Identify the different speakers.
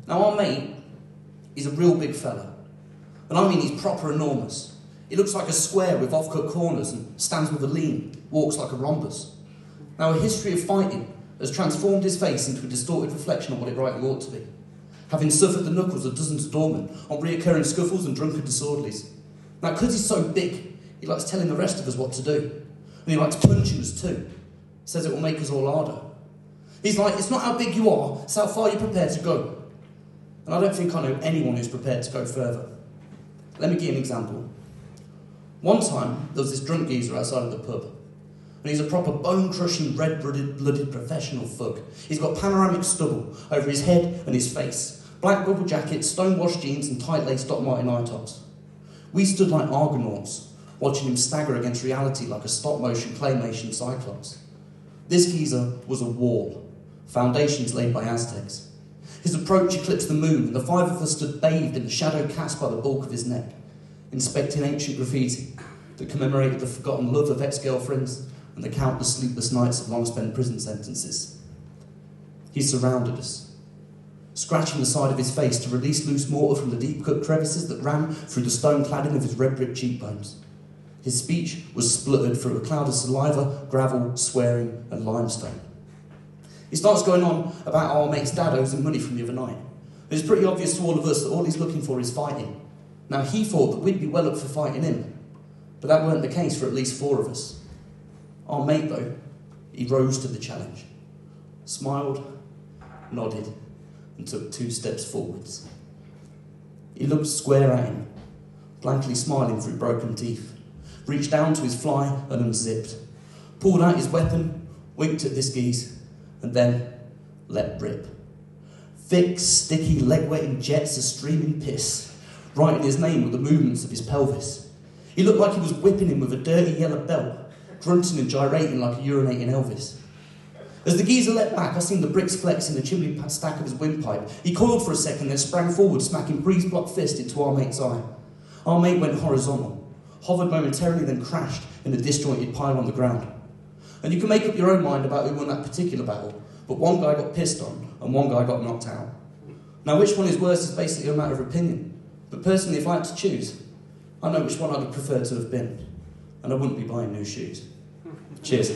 Speaker 1: Now our mate is a real big fella, and I mean he's proper enormous. He looks like a square with off-cut corners and stands with a lean, walks like a rhombus. Now a history of fighting has transformed his face into a distorted reflection of what it rightly ought to be, having suffered the knuckles of dozens of doormen on reoccurring scuffles and drunken disorderlies. Now because he's so big, he likes telling the rest of us what to do, and he likes punching us too. Says it will make us all harder. He's like, it's not how big you are, it's how far you're prepared to go. And I don't think I know anyone who's prepared to go further. Let me give you an example. One time, there was this drunk geezer outside of the pub, and he's a proper bone-crushing, red-blooded professional thug. He's got panoramic stubble over his head and his face, black bubble jacket, stone-washed jeans and tight-laced Doc Marten eye tops. We stood like Argonauts, watching him stagger against reality like a stop-motion claymation cyclops. This geezer was a wall, foundations laid by Aztecs. His approach eclipsed the moon, and the five of us stood bathed in the shadow cast by the bulk of his neck, inspecting ancient graffiti that commemorated the forgotten love of ex-girlfriends and the countless sleepless nights of long-spent prison sentences. He surrounded us, scratching the side of his face to release loose mortar from the deep-cut crevices that ran through the stone cladding of his red-brick cheekbones. His speech was spluttered through a cloud of saliva, gravel, swearing and limestone. He starts going on about how our mate's dad owes him money from the other night. It's pretty obvious to all of us that all he's looking for is fighting. Now he thought that we'd be well up for fighting him, but that weren't the case for at least four of us. Our mate, though, he rose to the challenge, smiled, nodded, and took 2 steps forwards. He looked square at him, blankly smiling through broken teeth, reached down to his fly and unzipped, pulled out his weapon, winked at this geese, and then let rip. Thick, sticky, leg-wetting jets of streaming piss, writing his name with the movements of his pelvis. He looked like he was whipping him with a dirty yellow belt, grunting and gyrating like a urinating Elvis. As the geezer leapt back, I seen the bricks flex in the chimney stack of his windpipe. He coiled for a second, then sprang forward, smacking breeze-blocked fist into our mate's eye. Our mate went horizontal, hovered momentarily, then crashed in a disjointed pile on the ground. And you can make up your own mind about who won that particular battle, but one guy got pissed on, and one guy got knocked out. Now, which one is worse is basically a matter of opinion, but personally, if I had to choose, I know which one I'd have preferred to have been, and I wouldn't be buying new shoes. Cheers.